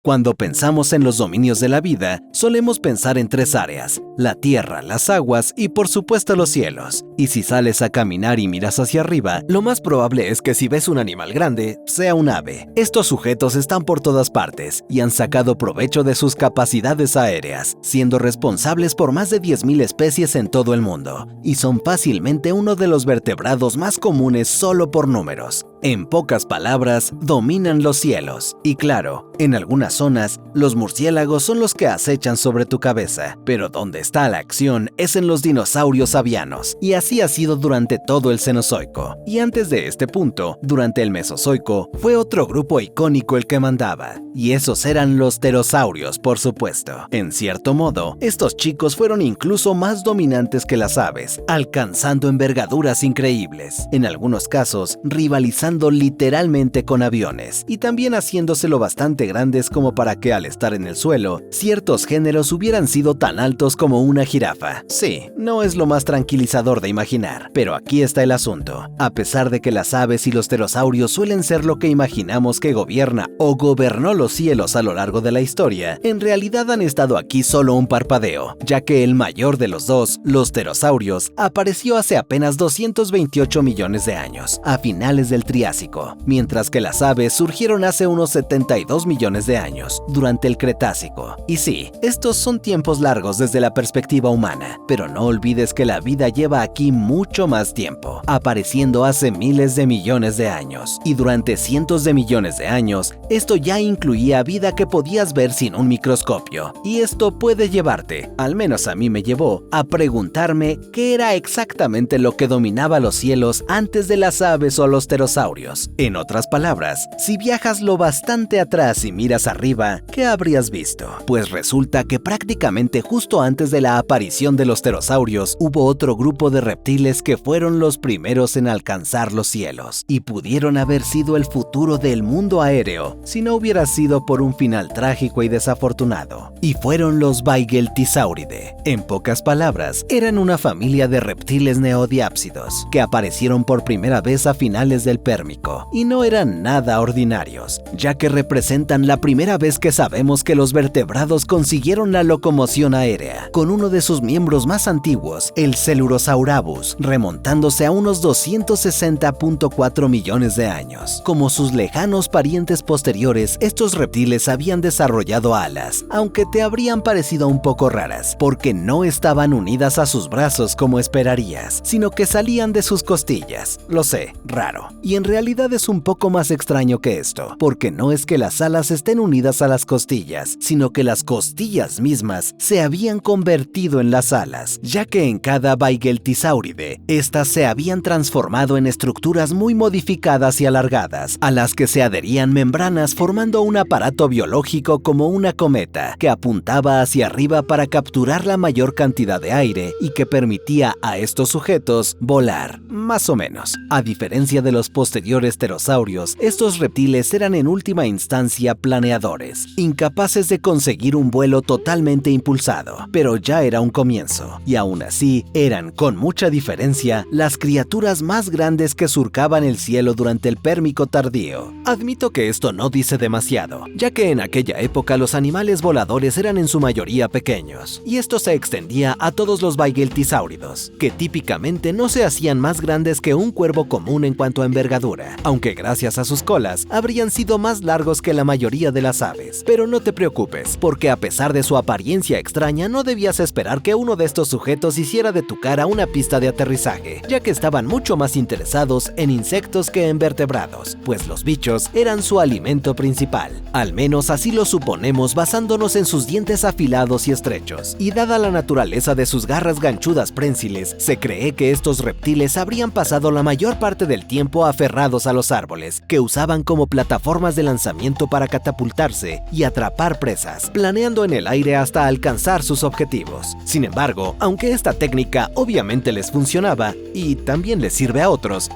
Cuando pensamos en los dominios de la vida, solemos pensar en tres áreas: la tierra, las aguas y por supuesto los cielos. Y si sales a caminar y miras hacia arriba, lo más probable es que si ves un animal grande, sea un ave. Estos sujetos están por todas partes y han sacado provecho de sus capacidades aéreas, siendo responsables por más de 10.000 especies en todo el mundo, y son fácilmente uno de los vertebrados más comunes solo por números. En pocas palabras, dominan los cielos. Y claro, en algunas zonas, los murciélagos son los que acechan sobre tu cabeza, pero donde está la acción es en los dinosaurios avianos, y así ha sido durante todo el Cenozoico. Y antes de este punto, durante el Mesozoico, fue otro grupo icónico el que mandaba, y esos eran los pterosaurios, por supuesto. En cierto modo, estos chicos fueron incluso más dominantes que las aves, alcanzando envergaduras increíbles, en algunos casos rivalizando literalmente con aviones, y también haciéndoselo bastante grandes como para que al estar en el suelo, ciertos géneros hubieran sido tan altos como una jirafa. Sí, no es lo más tranquilizador de imaginar, pero aquí está el asunto. A pesar de que las aves y los pterosaurios suelen ser lo que imaginamos que gobierna o gobernó los cielos a lo largo de la historia, en realidad han estado aquí solo un parpadeo, ya que el mayor de los dos, los pterosaurios, apareció hace apenas 228 millones de años, a finales del Triásico, mientras que las aves surgieron hace unos 72 millones de años, durante el Cretácico. Y sí, estos son tiempos largos desde la perspectiva humana, pero no olvides que la vida lleva aquí mucho más tiempo, apareciendo hace miles de millones de años. Y durante cientos de millones de años, esto ya incluía vida que podías ver sin un microscopio. Y esto puede llevarte, al menos a mí me llevó, a preguntarme qué era exactamente lo que dominaba los cielos antes de las aves o los pterosaurios. En otras palabras, si viajas lo bastante atrás y miras arriba, ¿qué habrías visto? Pues resulta que prácticamente justo antes de la aparición de los pterosaurios, hubo otro grupo de reptiles que fueron los primeros en alcanzar los cielos, y pudieron haber sido el futuro del mundo aéreo, si no hubiera sido por un final trágico y desafortunado. Y fueron los Baigheltisauridae. En pocas palabras, eran una familia de reptiles neodiápsidos, que aparecieron por primera vez a finales del Pérmico, y no eran nada ordinarios, ya que representan la primera vez que sabemos que los vertebrados consiguieron la locomoción aérea, con uno de sus miembros más antiguos, el Coelurosaurus, remontándose a unos 260.4 millones de años. Como sus lejanos parientes posteriores, estos reptiles habían desarrollado alas, aunque te habrían parecido un poco raras, porque no estaban unidas a sus brazos como esperarías, sino que salían de sus costillas. Lo sé, raro. Y en realidad es un poco más extraño que esto, porque no es que las alas estén unidas a las costillas, sino que las costillas mismas se habían convertido en las alas, ya que en cada Baigheltisauridae, estas se habían transformado en estructuras muy modificadas y alargadas, a las que se adherían membranas formando un aparato biológico como una cometa, que apuntaba hacia arriba para capturar la mayor cantidad de aire y que permitía a estos sujetos volar, más o menos. A diferencia de los posteriores pterosaurios, estos reptiles eran en última instancia planeadores, incapaces de conseguir un vuelo totalmente impulsado, pero ya era un comienzo, y aún así eran, con mucha diferencia, las criaturas más grandes que surcaban el cielo durante el Pérmico tardío. Admito que esto no dice demasiado, ya que en aquella época los animales voladores eran en su mayoría pequeños, y esto se extendía a todos los Baigheltisáuridos, que típicamente no se hacían más grandes que un cuervo común en cuanto a envergadura, aunque gracias a sus colas habrían sido más largos que la mayoría de las aves. Pero no te preocupes, porque a pesar de su apariencia extraña, no debías esperar que uno de estos sujetos hiciera de tu cara una pista de aterrizaje, ya que estaban mucho más interesados en insectos que en vertebrados, pues los bichos eran su alimento principal. Al menos así lo suponemos basándonos en sus dientes afilados y estrechos, y dada la naturaleza de sus garras ganchudas prensiles, se cree que estos reptiles habrían pasado la mayor parte del tiempo aferrados a los árboles, que usaban como plataformas de lanzamiento para catapultarse y atrapar presas, planeando en el aire hasta alcanzar sus objetivos. Sin embargo, aunque esta técnica obviamente les funcionaba, y también les sirve a otros,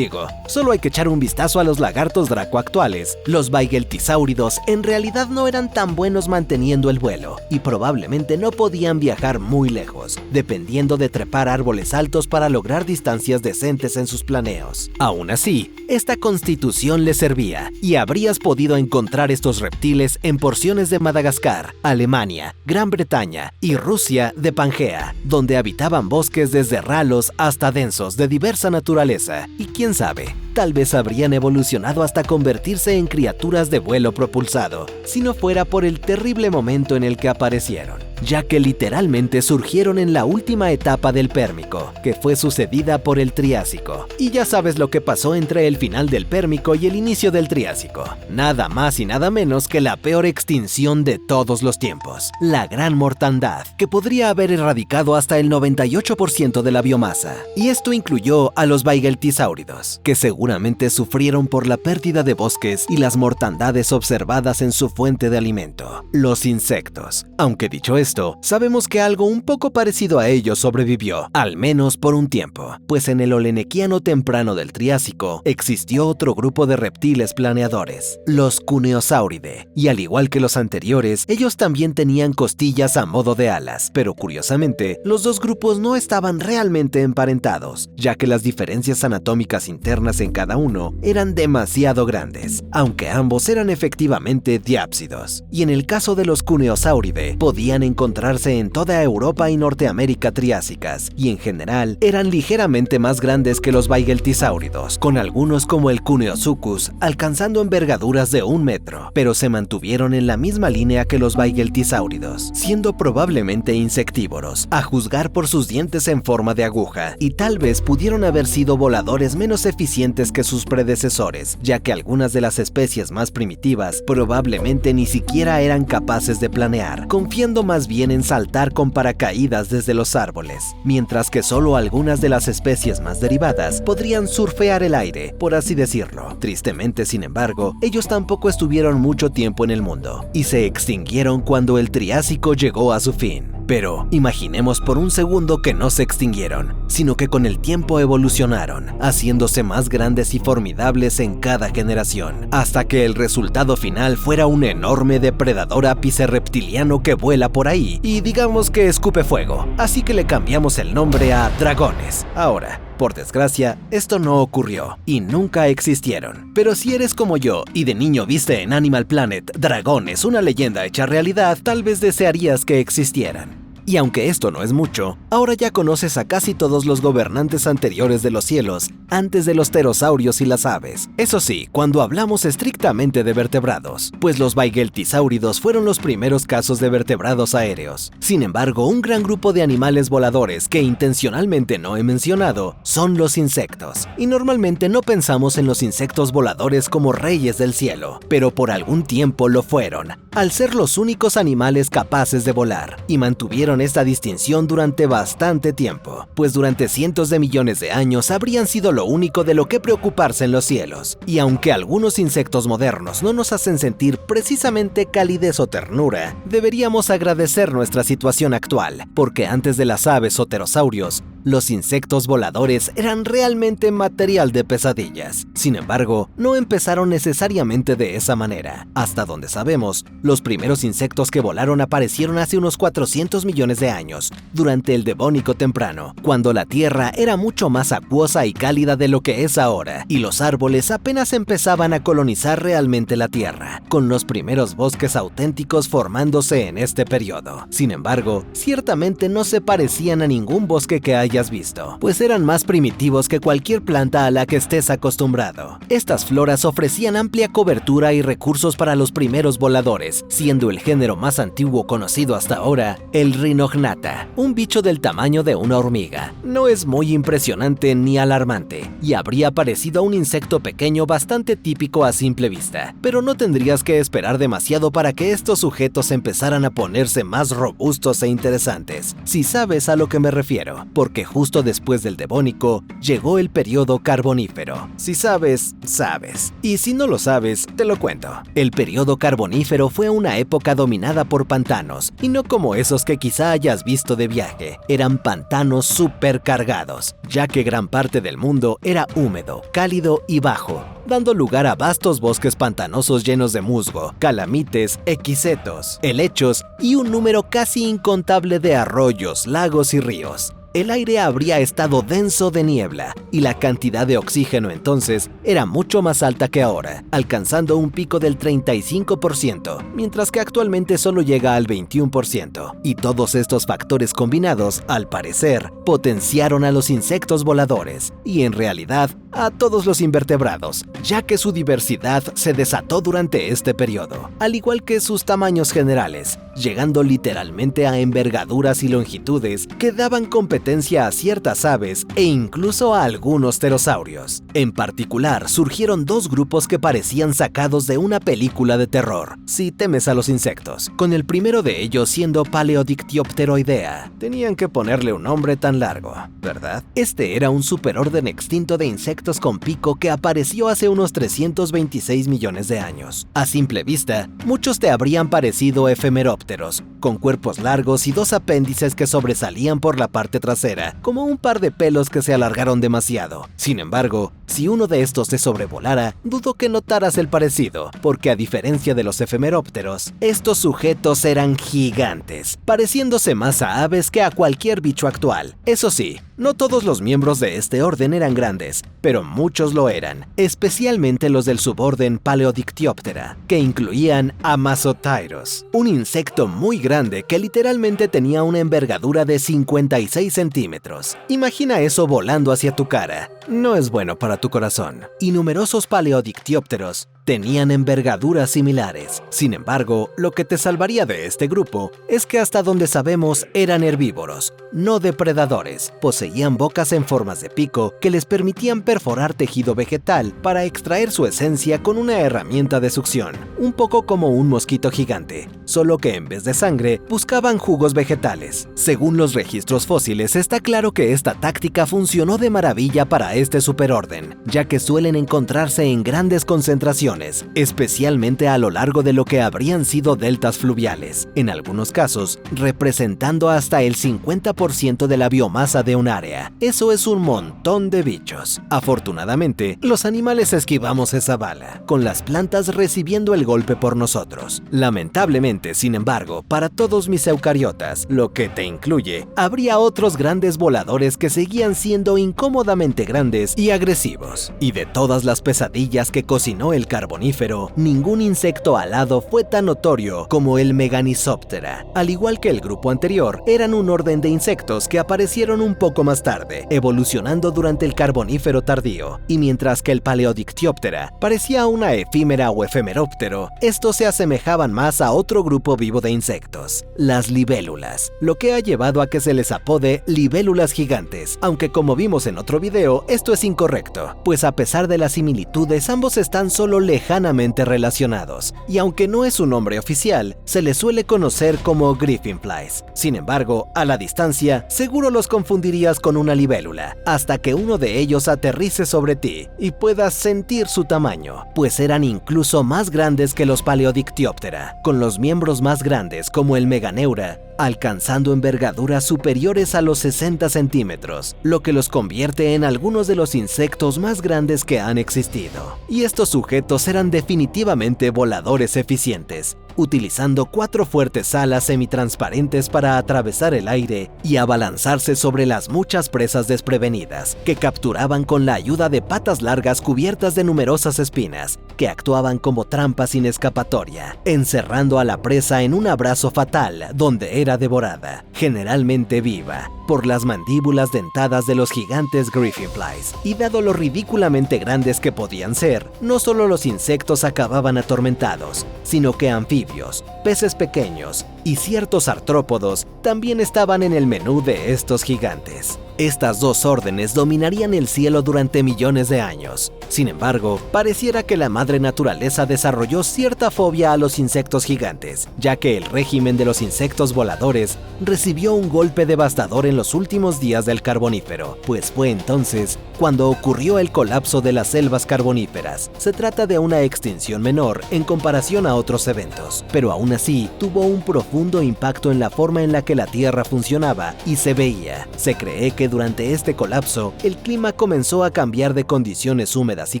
solo hay que echar un vistazo a los lagartos Draco actuales, los Baigheltisáuridos en realidad no eran tan buenos manteniendo el vuelo, y probablemente no podían viajar muy lejos, dependiendo de trepar árboles altos para lograr distancias decentes en sus planeos. Aún así, esta constitución le servía y habrías podido encontrar estos reptiles en porciones de Madagascar, Alemania, Gran Bretaña y Rusia de Pangea, donde habitaban bosques desde ralos hasta densos de diversa naturaleza. Y quién sabe, tal vez habrían evolucionado hasta convertirse en criaturas de vuelo propulsado, si no fuera por el terrible momento en el que aparecieron, ya que literalmente surgieron en la última etapa del Pérmico, que fue sucedida por el Triásico. Y ya sabes lo que pasó entre el final del Pérmico y el inicio del Triásico. Nada más y nada menos que la peor extinción de todos los tiempos, la Gran Mortandad, que podría haber erradicado hasta el 98% de la biomasa. Y esto incluyó a los Baigeltisáuridos, que seguramente sufrieron por la pérdida de bosques y las mortandades observadas en su fuente de alimento, los insectos. Aunque dicho esto, sabemos que algo un poco parecido a ellos sobrevivió, al menos por un tiempo, pues en el Olenequiano temprano del Triásico existió otro grupo de reptiles planeadores, los Cuneosauridae, y al igual que los anteriores, ellos también tenían costillas a modo de alas, pero curiosamente, los dos grupos no estaban realmente emparentados, ya que las diferencias anatómicas internas en cada uno eran demasiado grandes, aunque ambos eran efectivamente diápsidos. Y en el caso de los Cuneosauridae, podían encontrarse en toda Europa y Norteamérica triásicas, y en general eran ligeramente más grandes que los Baigeltisáuridos, con algunos como el Cuneosuchus alcanzando envergaduras de 1 metro, pero se mantuvieron en la misma línea que los Baigeltisáuridos, siendo probablemente insectívoros, a juzgar por sus dientes en forma de aguja, y tal vez pudieron haber sido voladores menos eficientes que sus predecesores, ya que algunas de las especies más primitivas probablemente ni siquiera eran capaces de planear, confiando más bien en saltar con paracaídas desde los árboles, mientras que solo algunas de las especies más derivadas podrían surfear el aire, por así decirlo. Tristemente, sin embargo, ellos tampoco estuvieron mucho tiempo en el mundo, y se extinguieron cuando el Triásico llegó a su fin. Pero imaginemos por un segundo que no se extinguieron, sino que con el tiempo evolucionaron, haciéndose más grandes y formidables en cada generación, hasta que el resultado final fuera un enorme depredador ápice reptiliano que vuela por ahí y digamos que escupe fuego, así que le cambiamos el nombre a dragones. Ahora, por desgracia, esto no ocurrió y nunca existieron. Pero si eres como yo y de niño viste en Animal Planet dragones, una leyenda hecha realidad, tal vez desearías que existieran. Y aunque esto no es mucho, ahora ya conoces a casi todos los gobernantes anteriores de los cielos, antes de los pterosaurios y las aves. Eso sí, cuando hablamos estrictamente de vertebrados, pues los Baigeltisáuridos fueron los primeros casos de vertebrados aéreos. Sin embargo, un gran grupo de animales voladores que intencionalmente no he mencionado son los insectos. Y normalmente no pensamos en los insectos voladores como reyes del cielo, pero por algún tiempo lo fueron, al ser los únicos animales capaces de volar, y mantuvieron esta distinción durante bastante tiempo, pues durante cientos de millones de años habrían sido lo único de lo que preocuparse en los cielos. Y aunque algunos insectos modernos no nos hacen sentir precisamente calidez o ternura, deberíamos agradecer nuestra situación actual, porque antes de las aves o pterosaurios, los insectos voladores eran realmente material de pesadillas. Sin embargo, no empezaron necesariamente de esa manera. Hasta donde sabemos, los primeros insectos que volaron aparecieron hace unos 400 millones de años, durante el Devónico temprano, cuando la Tierra era mucho más acuosa y cálida de lo que es ahora, y los árboles apenas empezaban a colonizar realmente la Tierra, con los primeros bosques auténticos formándose en este periodo. Sin embargo, ciertamente no se parecían a ningún bosque que hayas visto, pues eran más primitivos que cualquier planta a la que estés acostumbrado. Estas floras ofrecían amplia cobertura y recursos para los primeros voladores, siendo el género más antiguo conocido hasta ahora el Rhinognatha, un bicho del tamaño de una hormiga. No es muy impresionante ni alarmante, y habría parecido un insecto pequeño bastante típico a simple vista, pero no tendrías que esperar demasiado para que estos sujetos empezaran a ponerse más robustos e interesantes, si sabes a lo que me refiero, porque justo después del Devónico llegó el periodo Carbonífero. Si sabes, sabes. Y si no lo sabes, te lo cuento. El periodo Carbonífero fue una época dominada por pantanos, y no como esos que quizá hayas visto de viaje. Eran pantanos supercargados, ya que gran parte del mundo era húmedo, cálido y bajo, dando lugar a vastos bosques pantanosos llenos de musgo, calamites, equisetos, helechos y un número casi incontable de arroyos, lagos y ríos. el aire habría estado denso de niebla y la cantidad de oxígeno entonces era mucho más alta que ahora, alcanzando un pico del 35%, mientras que actualmente solo llega al 21%. Y todos estos factores combinados, al parecer, potenciaron a los insectos voladores y en realidad a todos los invertebrados, ya que su diversidad se desató durante este periodo, al igual que sus tamaños generales, llegando literalmente a envergaduras y longitudes que daban competencia a ciertas aves e incluso a algunos pterosaurios. En particular, surgieron dos grupos que parecían sacados de una película de terror, si temes a los insectos, con el primero de ellos siendo Paleodictyopteroidea. Tenían que ponerle un nombre tan largo, ¿verdad? Este era un superorden extinto de insectos con pico que apareció hace unos 326 millones de años. A simple vista, muchos te habrían parecido efemerópteros, con cuerpos largos y dos apéndices que sobresalían por la parte trasera, como un par de pelos que se alargaron demasiado. Sin embargo, si uno de estos te sobrevolara, dudo que notaras el parecido, porque a diferencia de los efemerópteros, estos sujetos eran gigantes, pareciéndose más a aves que a cualquier bicho actual. Eso sí, no todos los miembros de este orden eran grandes, pero muchos lo eran, especialmente los del suborden Paleodictyoptera, que incluían a Masotyrus, un insecto muy grande que literalmente tenía una envergadura de 56 centímetros. Imagina eso volando hacia tu cara. No es bueno para tu corazón. Y numerosos Paleodictyopteros tenían envergaduras similares. Sin embargo, lo que te salvaría de este grupo es que hasta donde sabemos eran herbívoros, no depredadores. Poseían bocas en formas de pico que les permitían perforar tejido vegetal para extraer su esencia con una herramienta de succión, un poco como un mosquito gigante, solo que en vez de sangre buscaban jugos vegetales. Según los registros fósiles, está claro que esta táctica funcionó de maravilla para este superorden, ya que suelen encontrarse en grandes concentraciones, especialmente a lo largo de lo que habrían sido deltas fluviales, en algunos casos representando hasta el 50% de la biomasa de un área. Eso es un montón de bichos. Afortunadamente, los animales esquivamos esa bala, con las plantas recibiendo el golpe por nosotros. Lamentablemente, sin embargo, para todos mis eucariotas, lo que te incluye, habría otros grandes voladores que seguían siendo incómodamente grandes y agresivos. Y de todas las pesadillas que cocinó el carbonífero, ningún insecto alado fue tan notorio como el Meganisoptera. Al igual que el grupo anterior, eran un orden de insectos que aparecieron un poco más tarde, evolucionando durante el carbonífero tardío. Y mientras que el Paleodictyoptera parecía una efímera o efemeróptero, estos se asemejaban más a otro grupo vivo de insectos, las libélulas, lo que ha llevado a que se les apode libélulas gigantes, aunque como vimos en otro video, esto es incorrecto, pues a pesar de las similitudes, ambos están solo lejanamente relacionados, y aunque no es un nombre oficial, se les suele conocer como griffinflies. Sin embargo, a la distancia, seguro los confundirías con una libélula, hasta que uno de ellos aterrice sobre ti y puedas sentir su tamaño, pues eran incluso más grandes que los Paleodictyoptera, con los miembros más grandes como el Meganeura, alcanzando envergaduras superiores a los 60 centímetros, lo que los convierte en algunos de los insectos más grandes que han existido. Y estos sujetos eran definitivamente voladores eficientes, utilizando 4 fuertes alas semitransparentes para atravesar el aire y abalanzarse sobre las muchas presas desprevenidas, que capturaban con la ayuda de patas largas cubiertas de numerosas espinas, que actuaban como trampas sin escapatoria, encerrando a la presa en un abrazo fatal donde era devorada, generalmente viva, por las mandíbulas dentadas de los gigantes griffinflies. Y dado lo ridículamente grandes que podían ser, no solo los insectos acababan atormentados, sino que anfibios, peces pequeños y ciertos artrópodos también estaban en el menú de estos gigantes. Estas dos órdenes dominarían el cielo durante millones de años. Sin embargo, pareciera que la madre naturaleza desarrolló cierta fobia a los insectos gigantes, ya que el régimen de los insectos voladores recibió un golpe devastador en los últimos días del Carbonífero, pues fue entonces cuando ocurrió el colapso de las selvas carboníferas. Se trata de una extinción menor en comparación a otros eventos, pero aún así tuvo un profundo impacto en la forma en la que la Tierra funcionaba y se veía. Se cree que durante este colapso, el clima comenzó a cambiar de condiciones húmedas y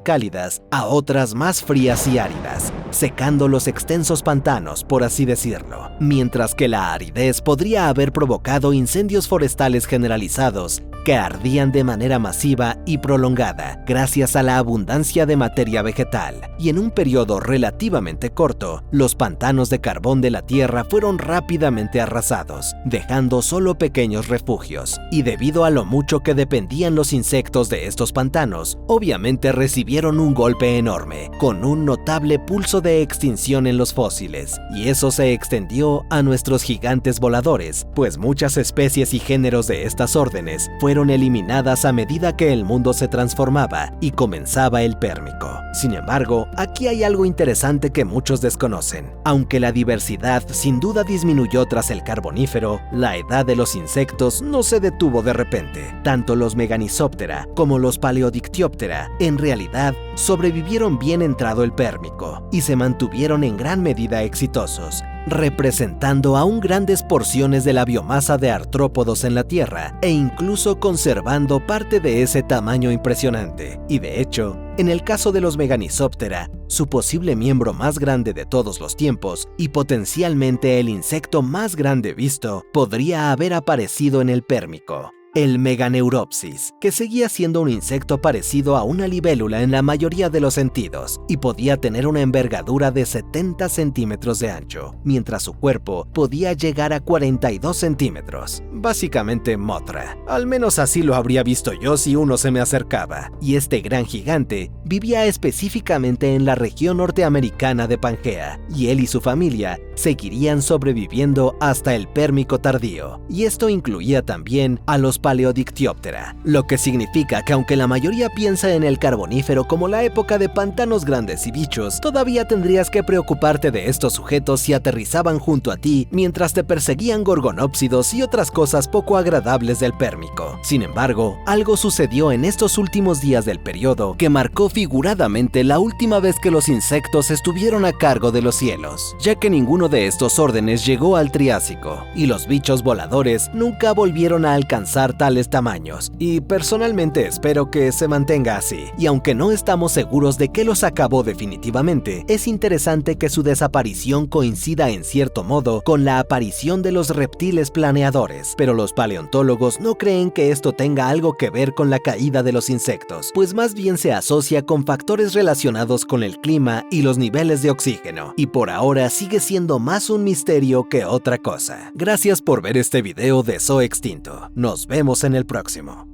cálidas a otras más frías y áridas, secando los extensos pantanos, por así decirlo, mientras que la aridez podría haber provocado incendios forestales generalizados que ardían de manera masiva y prolongada gracias a la abundancia de materia vegetal, y en un periodo relativamente corto, los pantanos de carbón de la Tierra fueron rápidamente arrasados, dejando solo pequeños refugios, y debido a lo mucho que dependían los insectos de estos pantanos, obviamente recibieron un golpe enorme, con un notable pulso de extinción en los fósiles, y eso se extendió a nuestros gigantes voladores, pues muchas especies y géneros de estas órdenes fueron eliminadas a medida que el mundo se transformaba y comenzaba el Pérmico. Sin embargo, aquí hay algo interesante que muchos desconocen. Aunque la diversidad sin duda disminuyó tras el Carbonífero, la edad de los insectos no se detuvo de repente. Tanto los Meganisoptera como los Paleodictyoptera, en realidad, sobrevivieron bien entrado el Pérmico y se mantuvieron en gran medida exitosos, representando aún grandes porciones de la biomasa de artrópodos en la Tierra e incluso conservando parte de ese tamaño impresionante. Y de hecho, en el caso de los Meganisoptera, su posible miembro más grande de todos los tiempos y potencialmente el insecto más grande visto, podría haber aparecido en el Pérmico. El Meganeuropsis, que seguía siendo un insecto parecido a una libélula en la mayoría de los sentidos y podía tener una envergadura de 70 centímetros de ancho, mientras su cuerpo podía llegar a 42 centímetros. Básicamente Mothra. Al menos así lo habría visto yo si uno se me acercaba. Y este gran gigante vivía específicamente en la región norteamericana de Pangea, y él y su familia seguirían sobreviviendo hasta el Pérmico tardío. Y esto incluía también a los Paleodictyoptera, lo que significa que aunque la mayoría piensa en el Carbonífero como la época de pantanos grandes y bichos, todavía tendrías que preocuparte de estos sujetos si aterrizaban junto a ti mientras te perseguían gorgonópsidos y otras cosas poco agradables del Pérmico. Sin embargo, algo sucedió en estos últimos días del periodo que marcó figuradamente la última vez que los insectos estuvieron a cargo de los cielos, ya que ninguno de estos órdenes llegó al Triásico, y los bichos voladores nunca volvieron a alcanzar tales tamaños, y personalmente espero que se mantenga así. Y aunque no estamos seguros de que los acabó definitivamente, es interesante que su desaparición coincida en cierto modo con la aparición de los reptiles planeadores, pero los paleontólogos no creen que esto tenga algo que ver con la caída de los insectos, pues más bien se asocia con factores relacionados con el clima y los niveles de oxígeno, y por ahora sigue siendo más un misterio que otra cosa. Gracias por ver este video de Zoo Extinto. Nos vemos en el próximo.